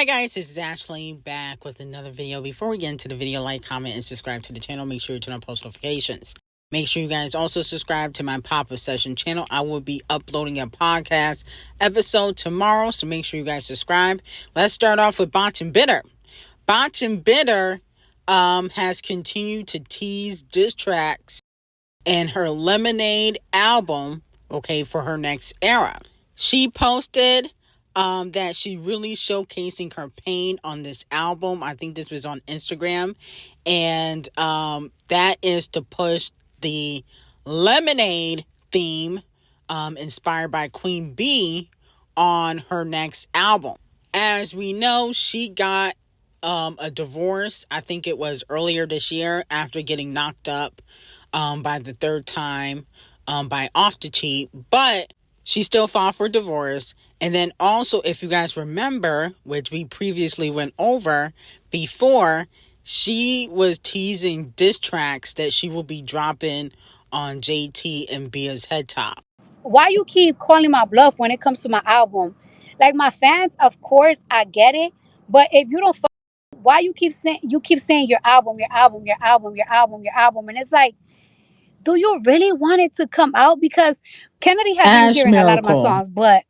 Hi guys, this is Ashley back with another video. Before we get into the video, like, comment, and subscribe to the channel. Make sure you turn on post notifications. Make sure you guys also subscribe to my pop-up session channel. I will be uploading a podcast episode tomorrow, so make sure you guys subscribe. Let's start off with Botch and Bitter. Botch and Bitter has continued to tease diss tracks and her Lemonade album, for her next era. She posted that she really showcasing her pain on this album. I think this was on Instagram. And that is to push the Lemonade theme inspired by Queen Bee on her next album. As we know, she got a divorce. I think it was earlier this year after getting knocked up by the third time by Off the Cheap. But she still filed for divorce. And then also, if you guys remember, which we previously went over before, she was teasing diss tracks that she will be dropping on JT and Bia's Head Top. Why you keep calling my bluff when it comes to my album? Like, my fans, of course, I get it. But if you don't, why you keep saying your album, and it's like, do you really want it to come out? Because Kennedy has been hearing a lot of my songs, but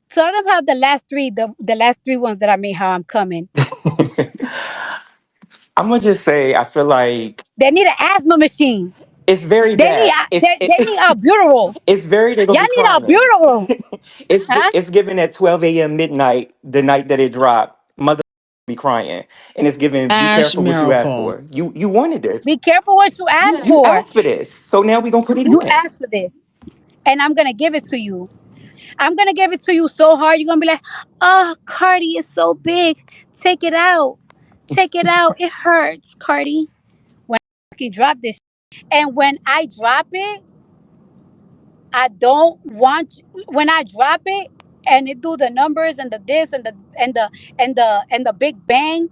tell them how the last three ones that I made, how I'm coming. I'm gonna just say I feel like They need an asthma machine. it's very They bad. need albuterol. It's very. They gonna Y'all be need crying. albuterol. Huh? It's given at 12 a.m. midnight, the night that it dropped. Mother be crying, and it's given. Be careful what you ask for. You wanted this. Be careful what you ask You for. asked for this, so now we gonna put it You in. asked for this, and I'm gonna give it to you. I'm gonna give it to you so hard, you're gonna be like, "Oh, Cardi is so big. Take it out. Take it out. It hurts, Cardi." When I drop this, and when I drop it, I don't want. When I drop it, and it do the numbers and the this and the big bang,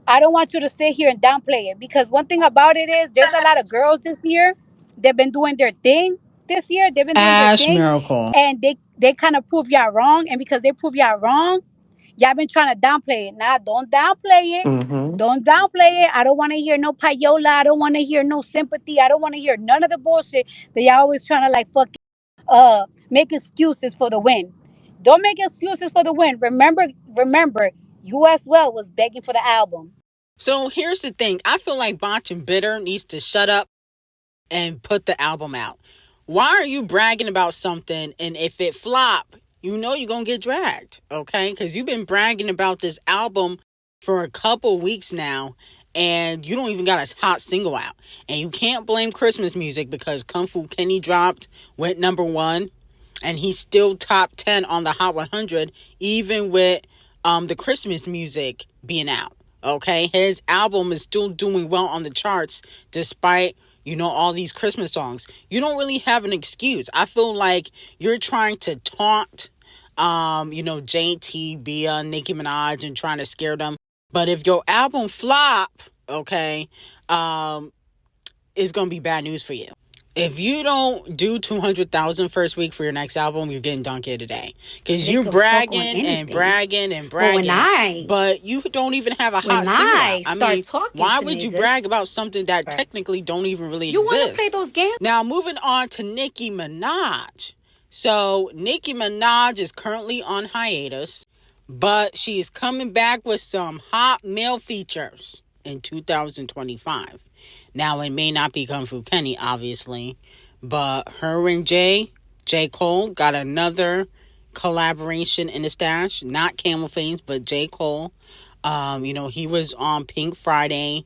I don't want you to sit here and downplay it, because one thing about it is there's a lot of girls this year. They've been doing their thing this year. They've been doing their thing, and they kind of prove y'all wrong. And because they prove y'all wrong, y'all been trying to downplay it. Nah, don't downplay it. Mm-hmm. Don't downplay it. I don't want to hear no payola. I don't want to hear no sympathy. I don't want to hear none of the bullshit that y'all always trying to make excuses for the win. Don't make excuses for the win. Remember, you as well was begging for the album. So here's the thing. I feel like Botch and Bitter needs to shut up and put the album out. Why are you bragging about something, and if it flop, you know you're going to get dragged, okay? Because you've been bragging about this album for a couple weeks now, and you don't even got a hot single out. And you can't blame Christmas music, because Kung Fu Kenny dropped, went number 1, and he's still top 10 on the Hot 100, even with the Christmas music being out, okay? His album is still doing well on the charts, despite all these Christmas songs. You don't really have an excuse. I feel like you're trying to taunt, JT, Bia, Nicki Minaj, and trying to scare them. But if your album flop, it's going to be bad news for you. If you don't do 200,000 first week for your next album, you're getting donkey today. Because you're bragging and bragging and bragging. But you don't even have a hot single. I mean, why would you brag about something that technically don't even really exist? You want to play those games? Now, moving on to Nicki Minaj. So, Nicki Minaj is currently on hiatus, but she is coming back with some hot male features in 2025. Now, it may not be Kung Fu Kenny, obviously, but her and J. Cole got another collaboration in the stash. Not Camel Face, but J. Cole. He was on Pink Friday,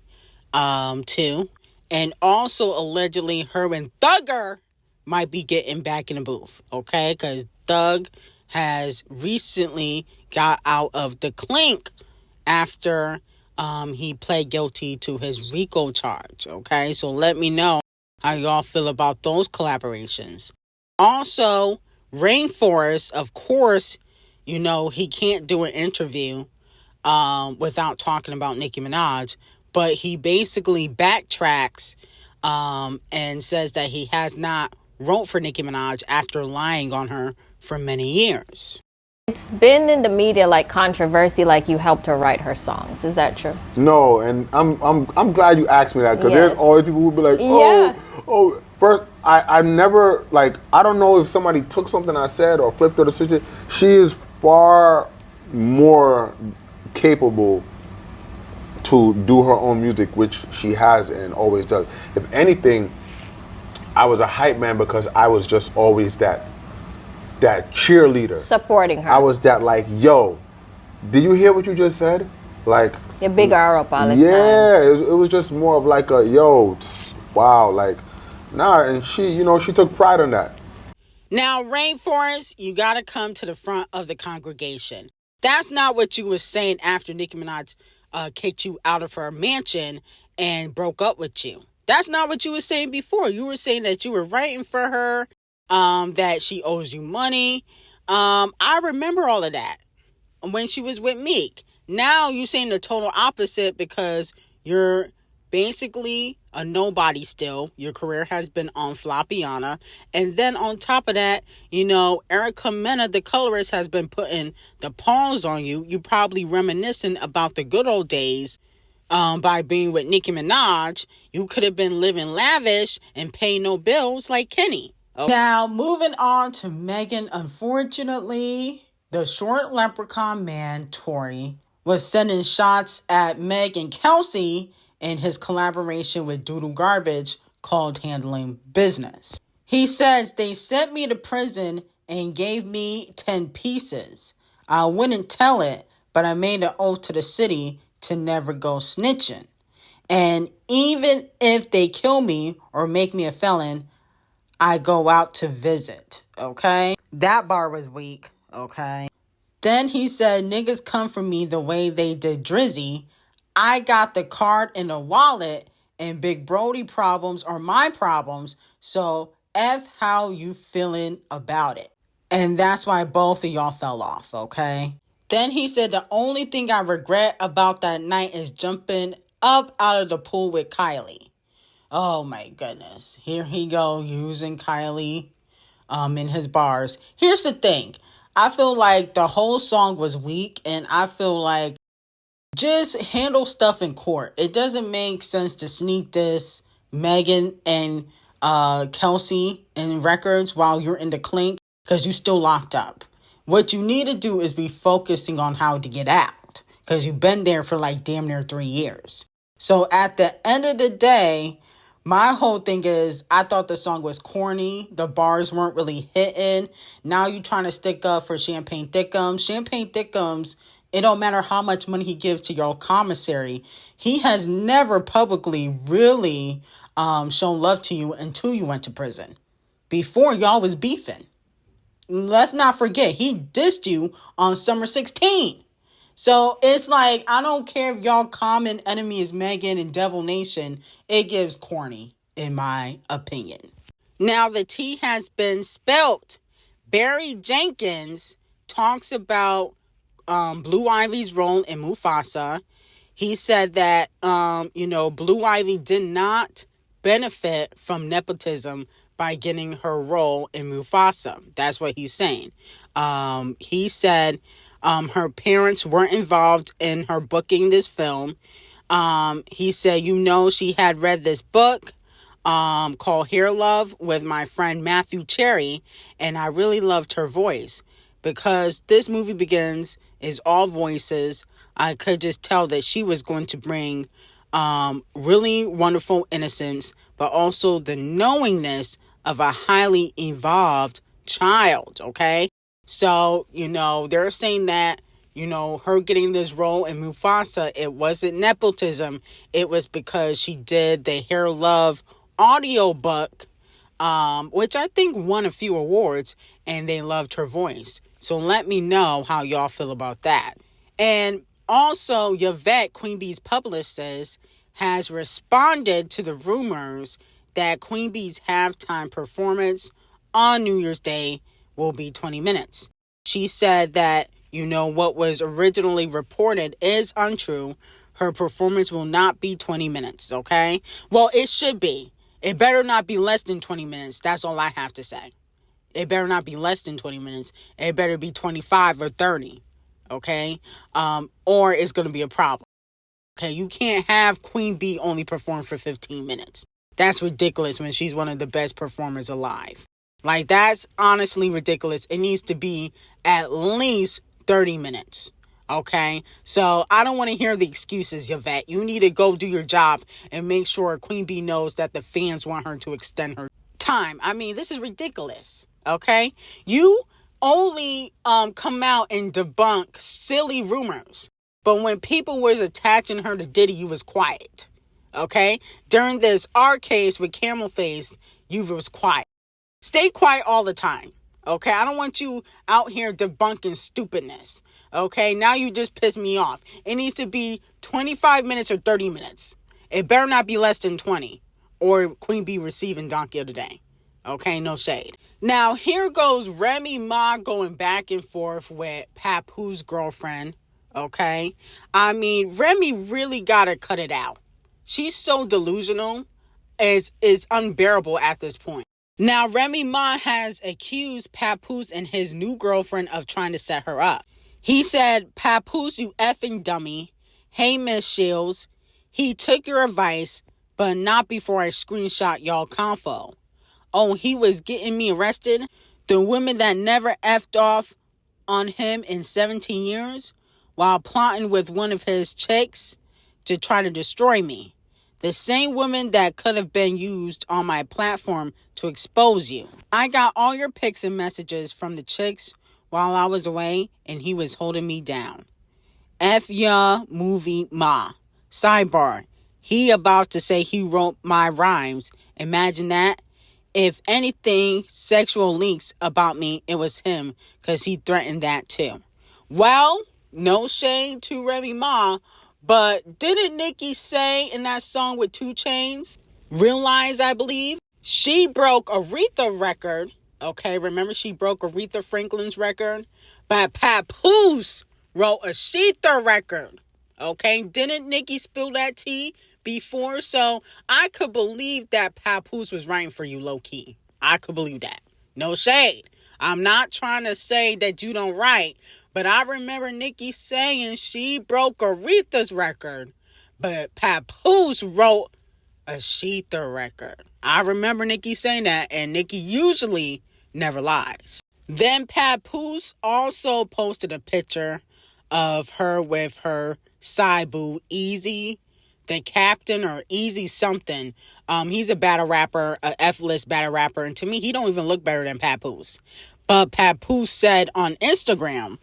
too. And also, allegedly, her and Thugger might be getting back in the booth, okay? Because Thug has recently got out of the clink after he pled guilty to his RICO charge, okay? So let me know how y'all feel about those collaborations. Also, Rainforest, of course, he can't do an interview without talking about Nicki Minaj, but he basically backtracks and says that he has not wrote for Nicki Minaj after lying on her for many years. It's been in the media like controversy, like you helped her write her songs. Is that true? No, and I'm glad you asked me that, because Yes. there's always people who be like, Yeah. First, I never, like, I don't know if somebody took something I said or flipped it or switched it. She is far more capable to do her own music, which she has and always does. If anything, I was a hype man because I was just always that cheerleader. Supporting her. I was that, like, yo, did you hear what you just said? Like, You big her up all the time. yeah, it was just more of like a, yo, wow, like, nah, and she took pride in that. Now, Rainforest, you got to come to the front of the congregation. That's not what you were saying after Nicki Minaj kicked you out of her mansion and broke up with you. That's not what you were saying before. You were saying that you were writing for her, that she owes you money. I remember all of that when she was with Meek. Now you're saying the total opposite because you're basically a nobody still. Your career has been on Floppiana. And then on top of that, Erica Mena, the colorist, has been putting the pawns on you. You probably reminiscing about the good old days by being with Nicki Minaj. You could have been living lavish and paying no bills like Kenny. Okay. Now, moving on to Megan. Unfortunately, the short leprechaun man, Tory, was sending shots at Meg and Kelsey in his collaboration with D0JA called Handling Business. He says, they sent me to prison and gave me 10 pieces. I wouldn't tell it, but I made an oath to the city to never go snitching. And even if they kill me or make me a felon, I go out to visit, okay? That bar was weak, okay? Then he said, niggas come for me the way they did Drizzy. I got the card in the wallet, and Big Brody problems are my problems, so F how you feeling about it. And that's why both of y'all fell off, okay? Then he said, the only thing I regret about that night is jumping up out of the pool with Kylie. Oh my goodness. Here he go using Kylie in his bars. Here's the thing. I feel like the whole song was weak, and I feel like just handle stuff in court. It doesn't make sense to sneak this Megan and Kelsey in records while you're in the clink because you still locked up. What you need to do is be focusing on how to get out because you've been there for like damn near 3 years. So at the end of the day, my whole thing is I thought the song was corny. The bars weren't really hitting. Now you trying to stick up for Champagne Thickums. Champagne Thickums, it don't matter how much money he gives to your commissary. He has never publicly really shown love to you until you went to prison. Before y'all was beefing. Let's not forget, he dissed you on Summer 16. So it's like, I don't care if y'all common enemy is Megan and Devil Nation. It gives corny, in my opinion. Now the tea has been spelt. Barry Jenkins talks about Blue Ivy's role in Mufasa. He said that, Blue Ivy did not benefit from nepotism by getting her role in Mufasa. That's what he's saying. He said her parents weren't involved in her booking this film. He said, she had read this book called Hair Love with my friend Matthew Cherry, and I really loved her voice. Because this movie begins is all voices, I could just tell that she was going to bring really wonderful innocence, but also the knowingness of a highly evolved child, okay? So, they're saying that, her getting this role in Mufasa, it wasn't nepotism. It was because she did the Hair Love audiobook, which I think won a few awards, and they loved her voice. So let me know how y'all feel about that. And also, Yvette, Queen Bee's publicist, has responded to the rumors that Queen Bee's halftime performance on New Year's Day will be 20 minutes. She said that, what was originally reported is untrue. Her performance will not be 20 minutes, okay? Well, it should be. It better not be less than 20 minutes. That's all I have to say. It better not be less than 20 minutes. It better be 25 or 30. Okay? Or it's going to be a problem. Okay? You can't have Queen Bee only perform for 15 minutes. That's ridiculous when she's one of the best performers alive. Like, that's honestly ridiculous. It needs to be at least 30 minutes. Okay? So, I don't want to hear the excuses, Yvette. You need to go do your job and make sure Queen Bee knows that the fans want her to extend her time. I mean, this is ridiculous. Okay? You only come out and debunk silly rumors. But when people was attaching her to Diddy, you was quiet. Okay? During this R case with Camel Face, you was quiet. Stay quiet all the time. Okay? I don't want you out here debunking stupidness. Okay? Now you just piss me off. It needs to be 25 minutes or 30 minutes. It better not be less than 20. Or Queen Bee receiving Donkey of the Day. Okay? No shade. Now, here goes Remy Ma going back and forth with Papoose's girlfriend. Okay? I mean, Remy really gotta cut it out. She's so delusional. It's unbearable at this point. Now, Remy Ma has accused Papoose and his new girlfriend of trying to set her up. He said, "Papoose, you effing dummy. Hey, Miss Shields. He took your advice, but not before I screenshot y'all convo. Oh, he was getting me arrested? The women that never effed off on him in 17 years while plotting with one of his chicks to try to destroy me. The same woman that could have been used on my platform to expose you. I got all your pics and messages from the chicks while I was away, and he was holding me down. F ya movie ma. Sidebar. He about to say he wrote my rhymes. Imagine that. If anything, sexual leaks about me, it was him, because he threatened that too." Well, no shade to Remy Ma, but didn't Nicki say in that song with 2 Chainz, Realize, I believe, she broke Aretha's record. Okay, remember she broke Aretha Franklin's record? But Papoose wrote a Sheetha record. Okay, didn't Nicki spill that tea before? So I could believe that Papoose was writing for you, low-key. I could believe that. No shade. I'm not trying to say that you don't write, but I remember Nicki saying she broke Aretha's record, but Papoose wrote a Sheetha record. I remember Nicki saying that, and Nicki usually never lies. Then Papoose also posted a picture of her with her side boo, Easy, the captain, or Easy something. He's a battle rapper, a F-list battle rapper, and to me, he don't even look better than Papoose. But Papoose said on Instagram,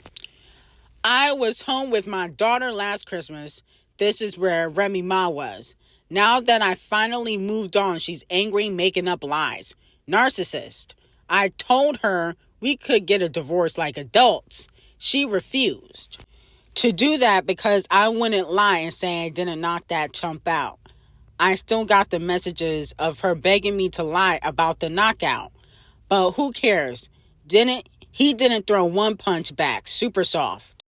"I was home with my daughter last Christmas. This is where Remy Ma was. Now that I finally moved on, she's angry, making up lies. Narcissist. I told her we could get a divorce like adults. She refused to do that because I wouldn't lie and say I didn't knock that chump out. I still got the messages of her begging me to lie about the knockout. But who cares? He didn't throw one punch back. Super soft.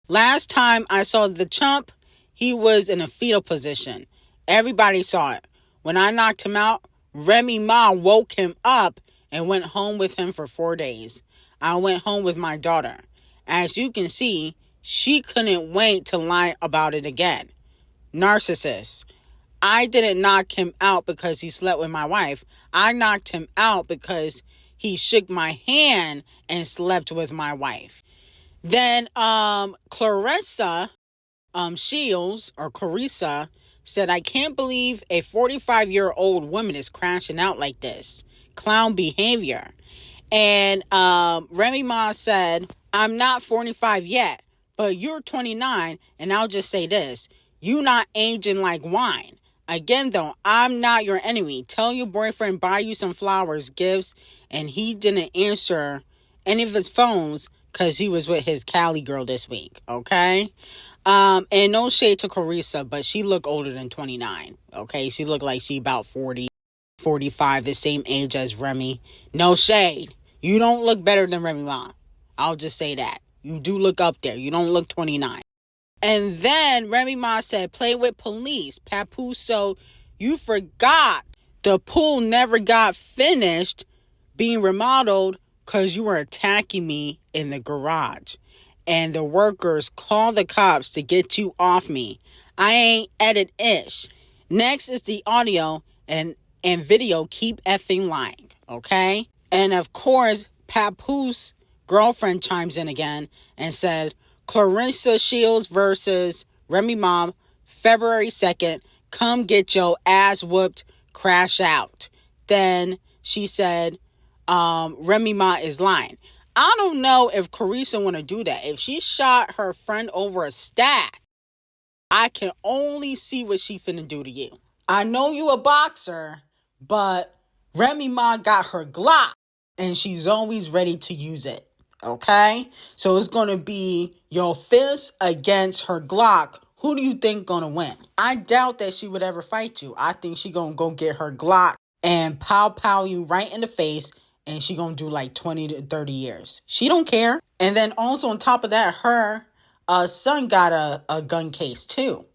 Last time I saw the chump, he was in a fetal position. Everybody saw it. When I knocked him out, Remy Ma woke him up and went home with him for 4 days. I went home with my daughter. As you can see, she couldn't wait to lie about it again. Narcissist. I didn't knock him out because he slept with my wife. I knocked him out because he shook my hand and slept with my wife." Then Clarissa Shields, or Carissa, said, "I can't believe a 45-year-old woman is crashing out like this. Clown behavior." And Remy Ma said, "I'm not 45 yet, but you're 29, and I'll just say this. You not aging like wine. Again, though, I'm not your enemy. Tell your boyfriend buy you some flowers, gifts," and he didn't answer any of his phones because he was with his Cali girl this week, okay? And no shade to Carissa, but she looked older than 29, okay? She looked like she about 40, 45, the same age as Remy. No shade. You don't look better than Remy Ma. I'll just say that. You do look up there. You don't look 29. And then Remy Ma said, "Play with police. Papoose, so you forgot the pool never got finished being remodeled because you were attacking me in the garage. And the workers called the cops to get you off me. I ain't edit ish. Next is the audio and video keep effing lying, okay? And of course, Papoose girlfriend chimes in again and said, Clarissa Shields versus Remy Ma, February 2nd, come get your ass whooped, crash out. Then she said, Remy Ma is lying. I don't know if Clarissa want to do that. If she shot her friend over a stack, I can only see what she finna do to you. I know you a boxer, but Remy Ma got her Glock, and she's always ready to use it. Okay? So it's gonna be your fist against her Glock. Who do you think gonna win? I doubt that she would ever fight you. I think she gonna go get her Glock and pow you right in the face, and she gonna do like 20 to 30 years. She don't care. And then also on top of that, her son got a gun case too.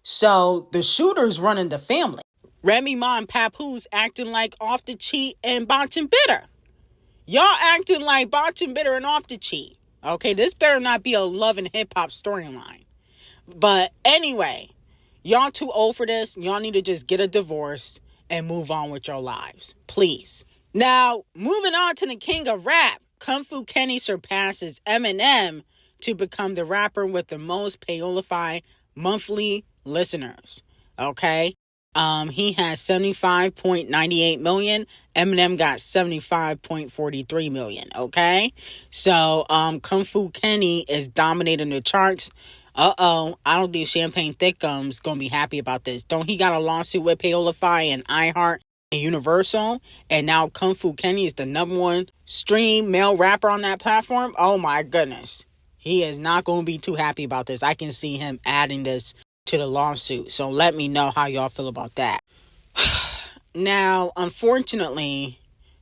So the shooter's running the family. Remy Ma and Papoose acting like Off the Cheat and Botch and Bitter. Y'all acting like Botch and Bitter and Off the Cheat. Okay, this better not be a love and hip hop storyline. But anyway, y'all too old for this. Y'all need to just get a divorce and move on with your lives. Please. Now, moving on to the king of rap, Kung Fu Kenny surpasses Eminem to become the rapper with the most Payola monthly listeners. Okay? He has 75.98 million. Eminem got 75.43 million. Okay? So, Kung Fu Kenny is dominating the charts. I don't think Champagne Thickums gonna be happy about this. Don't he got a lawsuit with Payola and iHeart and Universal? And now Kung Fu Kenny is the #1 stream male rapper on that platform? Oh my goodness. He is not gonna be too happy about this. I can see him adding this to the lawsuit. So let me know how y'all feel about that. Now, unfortunately,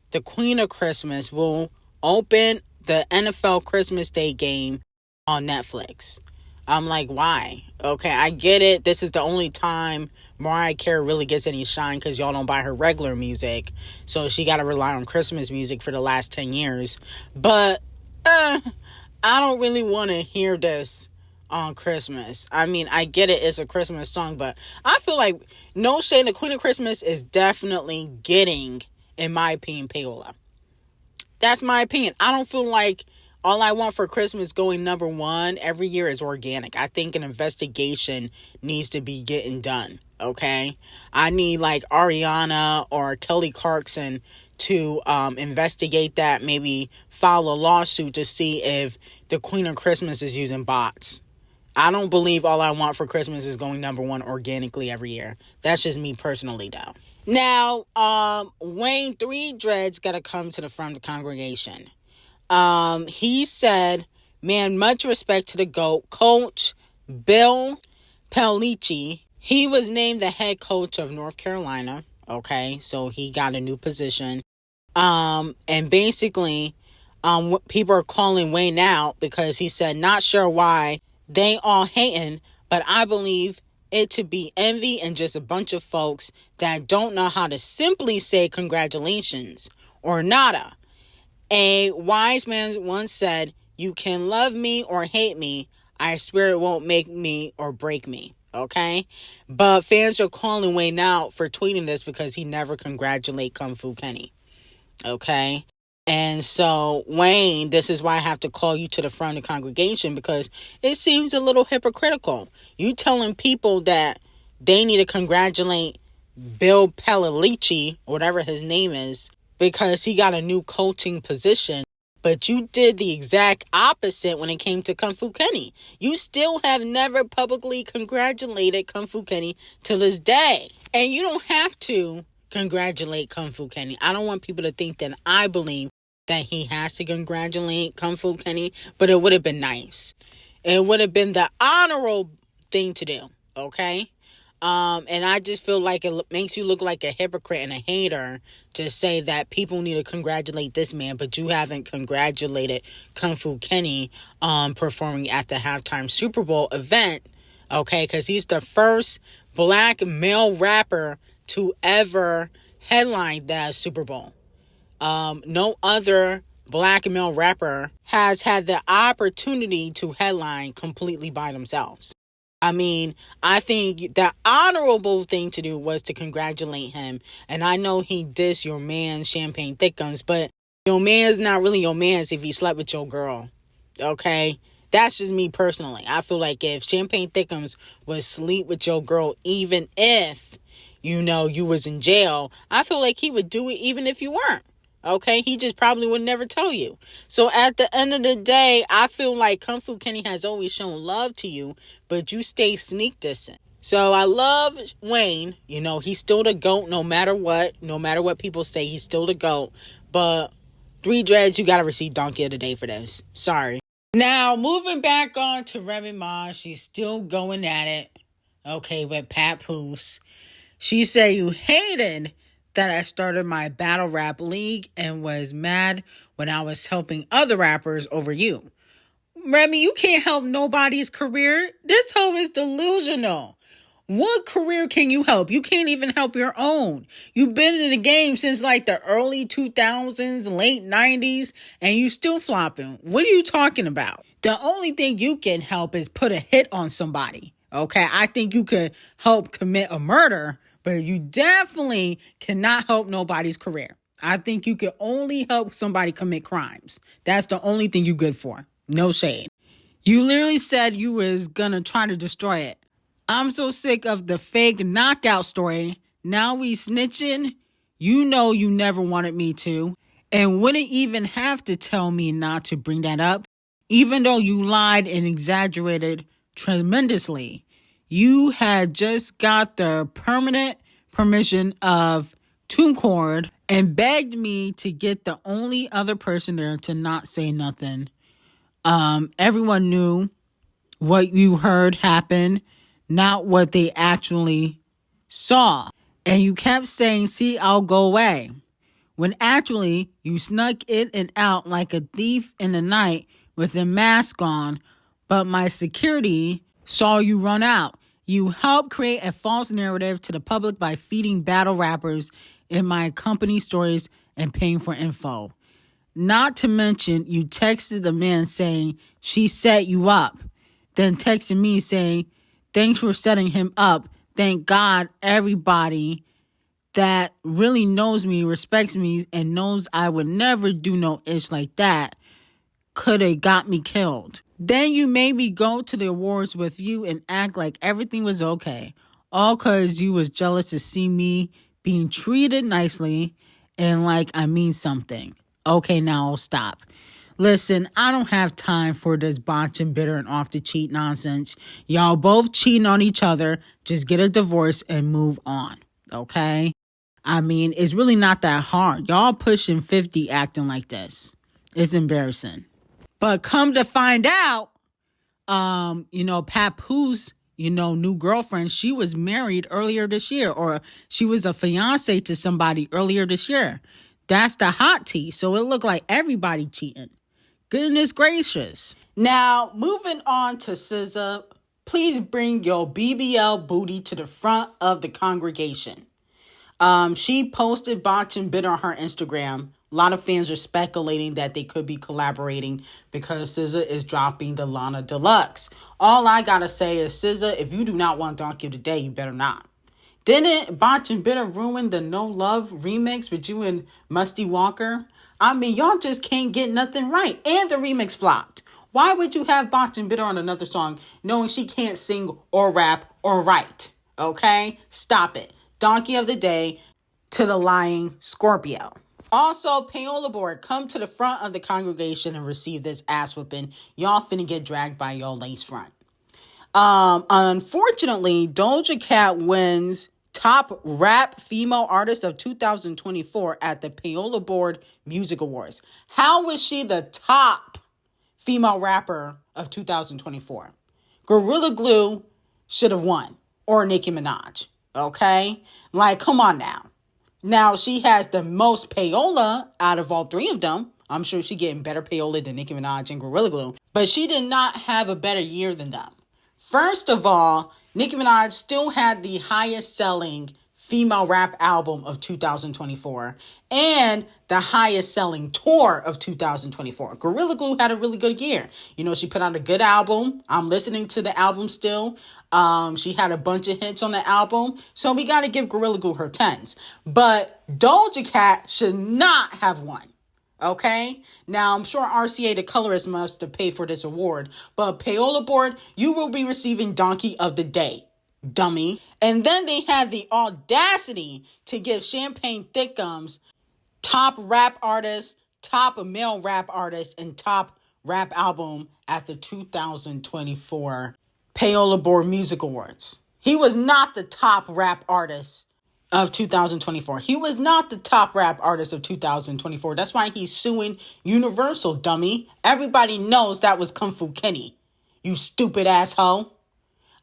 the Queen of Christmas will open the NFL Christmas Day game on Netflix. I'm like, why? Okay, I get it. This is the only time Mariah Carey really gets any shine because y'all don't buy her regular music. So she got to rely on Christmas music for the last 10 years. But I don't really want to hear this on Christmas. I mean, I get it. It's a Christmas song. But I feel like No Shade, the Queen of Christmas is definitely getting, in my opinion, Payola. That's my opinion. I don't feel like All I Want for Christmas going #1 every year is organic. I think an investigation needs to be getting done, okay? I need like Ariana or Kelly Clarkson to investigate that, maybe file a lawsuit to see if the Queen of Christmas is using bots. I don't believe All I Want for Christmas is going #1 organically every year. That's just me personally, though. Now, Wayne 3 Dreads got to come to the front of the congregation. He said, man, much respect to the GOAT, Coach Bill Belichick. He was named the head coach of North Carolina. Okay, so he got a new position. And basically, people are calling Wayne out because he said, not sure why they all hating, but I believe it to be envy and just a bunch of folks that don't know how to simply say congratulations or nada. A wise man once said, you can love me or hate me. I swear it won't make me or break me. Okay? But fans are calling Wayne out for tweeting this because he never congratulated Kung Fu Kenny. Okay? And so, Wayne, this is why I have to call you to the front of the congregation because it seems a little hypocritical. You telling people that they need to congratulate Bill Belichick, whatever his name is, because he got a new coaching position, but you did the exact opposite when it came to Kung Fu Kenny. You still have never publicly congratulated Kung Fu Kenny to this day. And you don't have to congratulate Kung Fu Kenny. I don't want people to think that I believe that he has to congratulate Kung Fu Kenny, but it would have been nice. It would have been the honorable thing to do, okay? And I just feel like it makes you look like a hypocrite and a hater to say that people need to congratulate this man, but you haven't congratulated Kung Fu Kenny performing at the halftime Super Bowl event, okay? Because he's the first black male rapper to ever headline that Super Bowl. No other black male rapper has had the opportunity to headline completely by themselves. I mean, I think the honorable thing to do was to congratulate him. And I know he dissed your man, Champagne Thickums, but your man's not really your man's if he slept with your girl. Okay? That's just me personally. I feel like if Champagne Thickums would sleep with your girl, even if, you know, you was in jail, I feel like he would do it even if you weren't. Okay? He just probably would never tell you. So at the end of the day, I feel like Kung Fu Kenny has always shown love to you, but you stay sneak dissing. So I love Wayne. You know, he's still the GOAT no matter what. No matter what people say, he's still the GOAT. But 3 Dreads, you gotta receive Donkey of the Day for this. Sorry. Now, moving back on to Remy Ma, she's still going at it, okay, with Papoose. She said you hated that I started my battle rap league and was mad when I was helping other rappers over you. Remy, you can't help nobody's career. This hoe is delusional. What career can you help? You can't even help your own. You've been in the game since like the early 2000s, late 90s, and you still flopping. What are you talking about? The only thing you can help is put a hit on somebody. Okay, I think you could help commit a murder, but you definitely cannot help nobody's career. I think you can only help somebody commit crimes. That's the only thing you're good for. No shade. You literally said you was gonna try to destroy it. I'm so sick of the fake knockout story. Now we snitching. You know you never wanted me to. And wouldn't even have to tell me not to bring that up. Even though you lied and exaggerated tremendously. You had just got the permanent permission of TuneCore and begged me to get the only other person there to not say nothing. Everyone knew what you heard happen, not what they actually saw. And you kept saying, see, I'll go away. When actually, you snuck in and out like a thief in the night with a mask on, but my security saw you run out. You helped create a false narrative to the public by feeding battle rappers in my company stories and paying for info. Not to mention, you texted the man saying she set you up. Then texted me saying, thanks for setting him up. Thank God everybody that really knows me, respects me, and knows I would never do no ish like that could have got me killed. Then you made me go to the awards with you and act like everything was okay. All because you was jealous to see me being treated nicely and like I mean something. Okay, now I'll stop. Listen, I don't have time for this botching, bitter, and off the cheat nonsense. Y'all both cheating on each other. Just get a divorce and move on. Okay? I mean, it's really not that hard. Y'all pushing 50 acting like this. It's embarrassing. But come to find out, Papoose, new girlfriend, she was married earlier this year, or she was a fiance to somebody earlier this year. That's the hot tea. So it looked like everybody cheating. Goodness gracious. Now, moving on to SZA, please bring your BBL booty to the front of the congregation. She posted Botchin' Bit on her Instagram. A lot of fans are speculating that they could be collaborating because SZA is dropping the Lana Deluxe. All I gotta say is, SZA, if you do not want Donkey of the Day, you better not. Didn't Botchin' Bitter ruin the No Love remix with you and Musty Walker? I mean, y'all just can't get nothing right. And the remix flopped. Why would you have Botchin' Bitter on another song knowing she can't sing or rap or write? Okay? Stop it. Donkey of the Day to the lying Scorpio. Also, Payola Board, come to the front of the congregation and receive this ass whipping. Y'all finna get dragged by your lace front. Unfortunately, Doja Cat wins Top Rap Female Artist of 2024 at the Payola Board Music Awards. How was she the top female rapper of 2024? Gorilla Glue should have won. Or Nicki Minaj. Okay? Like, come on now. Now, she has the most payola out of all three of them. I'm sure she's getting better payola than Nicki Minaj and Gorilla Glue. But she did not have a better year than them. First of all, Nicki Minaj still had the highest selling female rap album of 2024 and the highest selling tour of 2024. Gorilla Glue had a really good year. You know, she put out a good album. I'm listening to the album still. She had a bunch of hits on the album. So we got to give Gorilla Glue her 10s. But Doja Cat should not have won. Okay? Now, I'm sure RCA, the colorist, must have paid for this award. But Payola Board, you will be receiving Donkey of the Day, dummy. And then they had the audacity to give Champagne Thickums top rap artist, top male rap artist, and top rap album at the 2024 Payola Board Music Awards. He was not the top rap artist of 2024. He was not the top rap artist of 2024. That's why he's suing Universal, dummy. Everybody knows that was Kung Fu Kenny, you stupid asshole.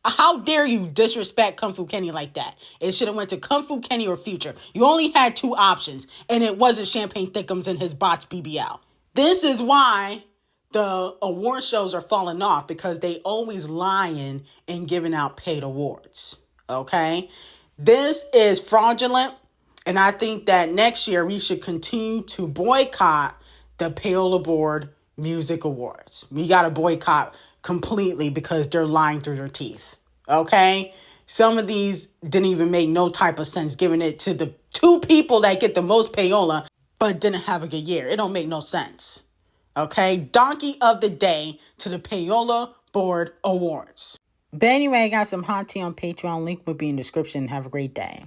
How dare you disrespect Kung Fu Kenny like that? It should have went to Kung Fu Kenny or Future. You only had two options, and it wasn't Champagne Thickums and his botch BBL. This is why the award shows are falling off, because they always lying and giving out paid awards. Okay? This is fraudulent, and I think that next year we should continue to boycott the Payola Board Music Awards. We got to boycott completely because they're lying through their teeth. Okay? Some of these didn't even make no type of sense, giving it to the two people that get the most payola but didn't have a good year. It don't make no sense. Okay? Donkey of the Day to the Payola Board Awards. But anyway, I got some hot tea on Patreon. Link will be in the description. Have a great day.